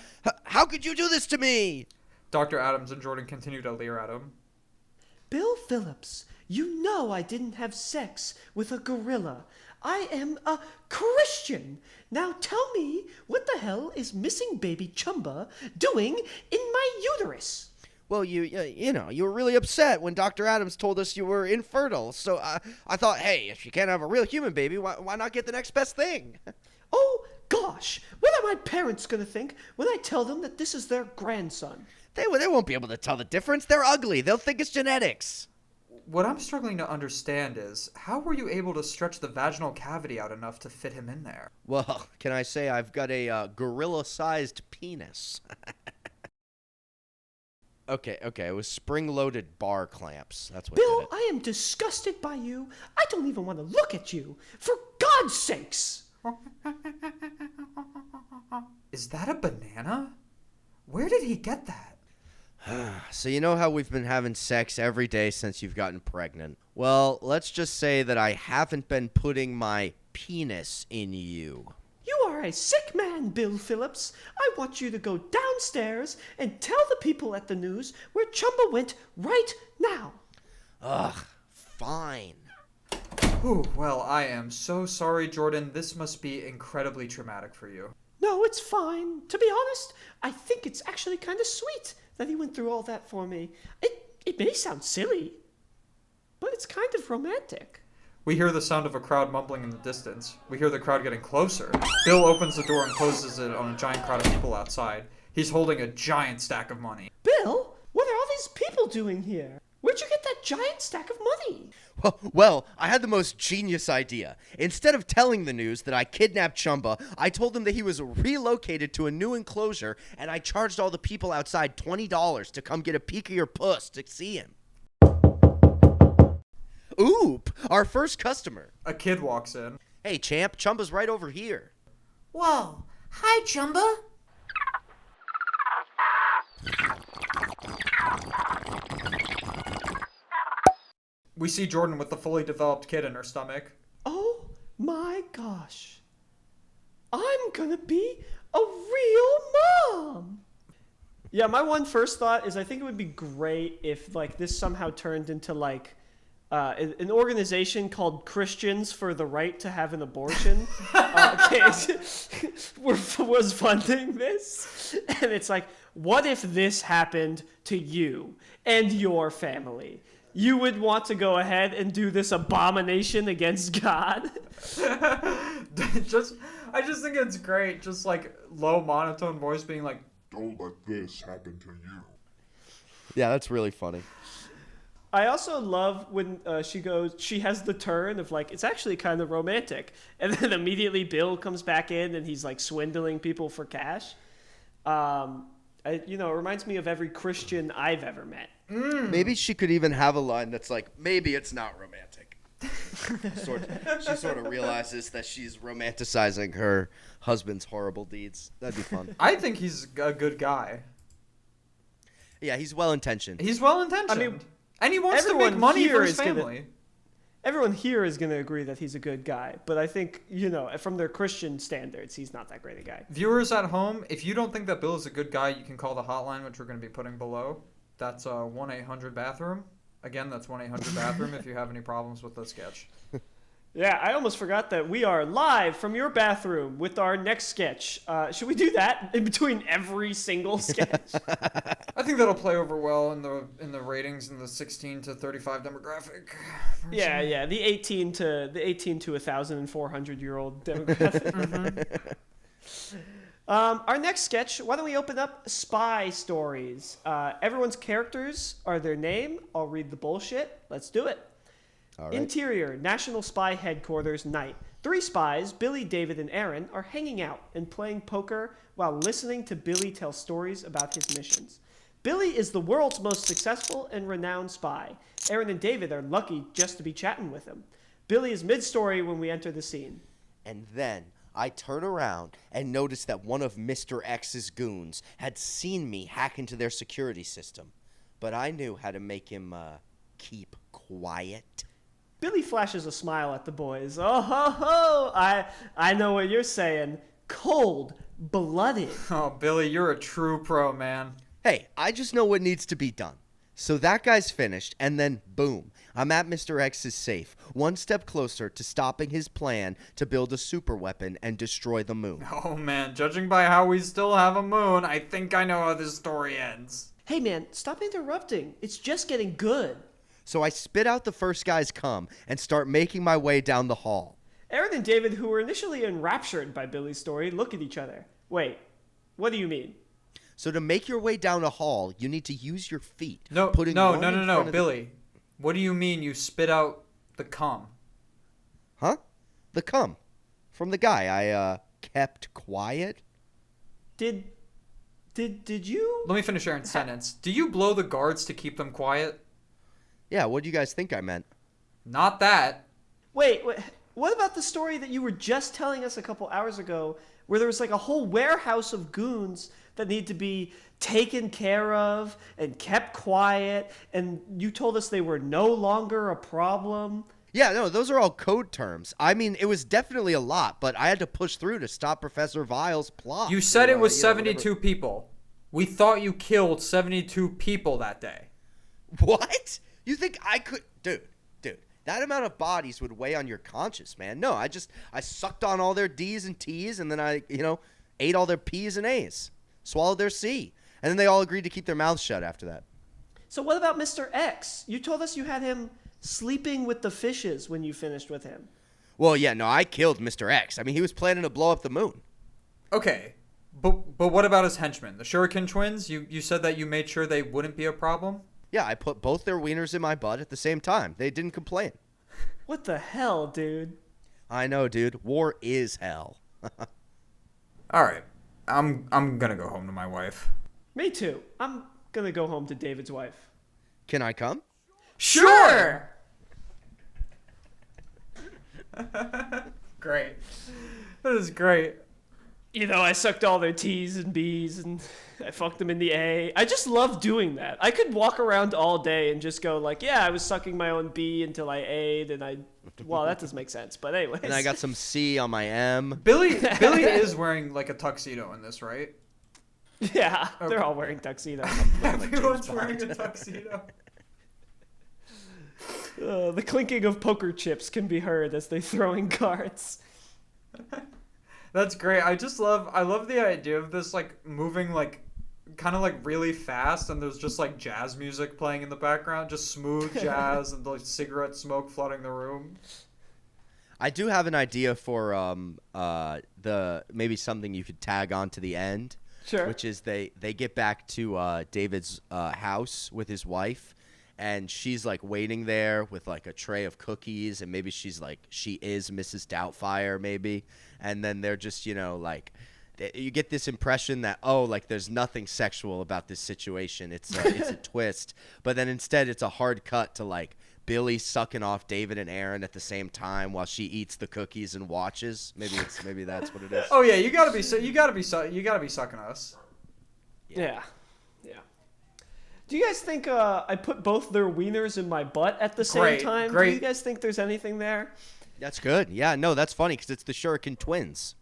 How could you do this to me? Dr. Adams and Jordan continue to leer at him. Bill Phillips, you know I didn't have sex with a gorilla. I am a Christian. Now tell me, what the hell is missing baby Chumba doing in my uterus? Well, you know, you were really upset when Dr. Adams told us you were infertile. So I thought, hey, if you can't have a real human baby, why not get the next best thing? Oh, gosh, what are my parents going to think when I tell them that this is their grandson? They won't be able to tell the difference. They're ugly. They'll think it's genetics. What I'm struggling to understand is, how were you able to stretch the vaginal cavity out enough to fit him in there? Well, can I say I've got a gorilla-sized penis? Okay, it was spring-loaded bar clamps. That's what Bill, did it. I am disgusted by you. I don't even want to look at you. For God's sakes! Is that a banana? Where did he get that? So you know how we've been having sex every day since you've gotten pregnant? Well, let's just say that I haven't been putting my penis in you. You are a sick man, Bill Phillips. I want you to go downstairs and tell the people at the news where Chumba went right now. Ugh, fine. Ooh, well, I am so sorry, Jordan. This must be incredibly traumatic for you. No, it's fine. To be honest, I think it's actually kind of sweet that he went through all that for me. It may sound silly, but it's kind of romantic. We hear the sound of a crowd mumbling in the distance. We hear the crowd getting closer. Bill opens the door and closes it on a giant crowd of people outside. He's holding a giant stack of money. Bill, what are all these people doing here? Where'd you get that giant stack of money? Well, I had the most genius idea. Instead of telling the news that I kidnapped Chumba, I told them that he was relocated to a new enclosure, and I charged all the people outside $20 to come get a peek of your puss to see him. Oop! Our first customer. A kid walks in. Hey, champ, Chumba's right over here. Whoa. Hi, Chumba. We see Jordan with the fully developed kid in her stomach. Oh my gosh. I'm gonna be a real mom. Yeah, my one first thought is I think it would be great if like this somehow turned into like an organization called Christians for the Right to Have an Abortion was funding this. And it's like, what if this happened to you and your family? You would want to go ahead and do this abomination against God? I just think it's great. Just like low monotone voice being like, don't let this happen to you. Yeah, that's really funny. I also love when she has the turn of like, it's actually kind of romantic. And then immediately Bill comes back in and he's like swindling people for cash. It reminds me of every Christian I've ever met. Maybe she could even have a line that's like, maybe it's not romantic. She sort of realizes that she's romanticizing her husband's horrible deeds. That'd be fun. I think he's a good guy. Yeah, he's well-intentioned. He's well-intentioned. I mean, and he wants to make money for his family. Everyone here is going to agree that he's a good guy. But I think, from their Christian standards, he's not that great a guy. Viewers at home, if you don't think that Bill is a good guy, you can call the hotline, which we're going to be putting below. That's 1-800-BATHROOM. Again, that's 1-800-BATHROOM if you have any problems with the sketch. Yeah, I almost forgot that we are live from your bathroom with our next sketch. Should we do that in between every single sketch? I think that'll play over well in the ratings in the 16 to 35 demographic. Yeah, the 18 to 1,400-year-old demographic. Our next sketch, why don't we open up spy stories? Everyone's characters are their name. I'll read the bullshit. Let's do it. All right. Interior, National Spy Headquarters, night. 3 spies, Billy, David, and Aaron, are hanging out and playing poker while listening to Billy tell stories about his missions. Billy is the world's most successful and renowned spy. Aaron and David are lucky just to be chatting with him. Billy is mid-story when we enter the scene. And then I turn around and notice that one of Mr. X's goons had seen me hack into their security system. But I knew how to make him keep quiet. Billy flashes a smile at the boys. Oh, ho, ho! I know what you're saying. Cold-blooded. Oh, Billy, you're a true pro, man. Hey, I just know what needs to be done. So that guy's finished, and then boom, I'm at Mr. X's safe, one step closer to stopping his plan to build a super weapon and destroy the moon. Oh, man, judging by how we still have a moon, I think I know how this story ends. Hey, man, stop interrupting. It's just getting good. So I spit out the first guy's cum and start making my way down the hall. Aaron and David, who were initially enraptured by Billy's story, look at each other. Wait, what do you mean? So to make your way down a hall, you need to use your feet. No, putting one in front of Billy. What do you mean you spit out the cum? Huh? The cum. From the guy. I kept quiet. Did you? Let me finish Aaron's sentence. Do you blow the guards to keep them quiet? Yeah, what do you guys think I meant? Not that. Wait, what about the story that you were just telling us a couple hours ago where there was like a whole warehouse of goons that need to be taken care of and kept quiet, and you told us they were no longer a problem? Yeah, no, those are all code terms. I mean, it was definitely a lot, but I had to push through to stop Professor Vile's plot. You said it was 72 whatever. people. We thought you killed 72 people that day. What? You think I could... Dude, that amount of bodies would weigh on your conscience, man. No, I sucked on all their D's and T's, and then I, ate all their P's and A's. Swallowed their C. And then they all agreed to keep their mouths shut after that. So what about Mr. X? You told us you had him sleeping with the fishes when you finished with him. Well, yeah, no, I killed Mr. X. I mean, he was planning to blow up the moon. Okay, but what about his henchmen? The Shuriken twins? You said that you made sure they wouldn't be a problem? Yeah, I put both their wieners in my butt at the same time. They didn't complain. What the hell, dude? I know, dude. War is hell. All right. I'm going to go home to my wife. Me too. I'm gonna go home to David's wife. Can I come? Sure! Great. That is great. I sucked all their T's and B's and I fucked them in the A. I just love doing that. I could walk around all day and just go like, yeah, I was sucking my own B until I A'd, and well, that doesn't make sense, but anyways. And I got some C on my M. Billy is wearing like a tuxedo in this, right? Yeah, they're all wearing tuxedos. Everyone's wearing a tuxedo. The clinking of poker chips can be heard as they're throwing cards. That's great. I love the idea of this like moving like kind of like really fast, and there's just like jazz music playing in the background, just smooth jazz and like cigarette smoke flooding the room. I do have an idea for the maybe something you could tag on to the end. Sure. Which is they get back to David's house with his wife, and she's like waiting there with like a tray of cookies, and maybe she is Mrs. Doubtfire maybe, and then they're just like you get this impression that like there's nothing sexual about this situation. It's a twist, but then instead it's a hard cut to like Billy sucking off David and Aaron at the same time while she eats the cookies and watches. Maybe that's what it is. Oh yeah, you gotta be sucking us. Yeah. Do you guys think I put both their wieners in my butt at the same time? Great. Do you guys think there's anything there? That's good. Yeah, no, that's funny because it's the Shuriken twins,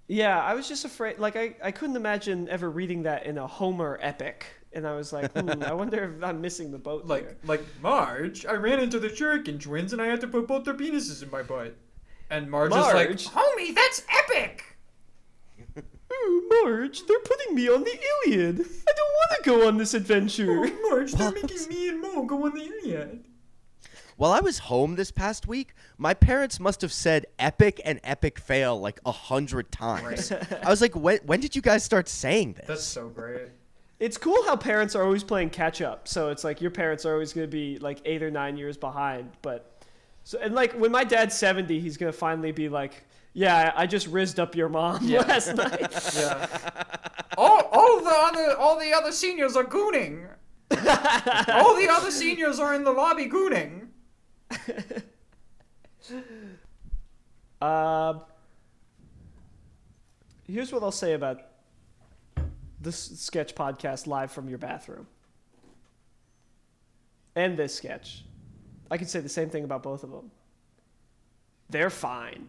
Yeah, I was just afraid. Like, I couldn't imagine ever reading that in a Homer epic. And I was like, I wonder if I'm missing the boat here. Like Marge, I ran into the Shuriken twins and I had to put both their penises in my butt. And Marge is like, Homie, that's epic! Oh, Marge, they're putting me on the Iliad. I don't want to go on this adventure. Marge, they're making me and Mo go on the Iliad. While I was home this past week, my parents must have said epic and epic fail like 100 times. I was like, when did you guys start saying this? That's so great. It's cool how parents are always playing catch up. So it's like your parents are always going to be like 8 or 9 years behind. And like when my dad's 70, he's going to finally be like, yeah, I just rizzed up your mom last night. Yeah. All the other seniors are gooning. All the other seniors are in the lobby gooning. Here's what I'll say about this sketch podcast live from your bathroom. And this sketch. I could say the same thing about both of them. They're fine.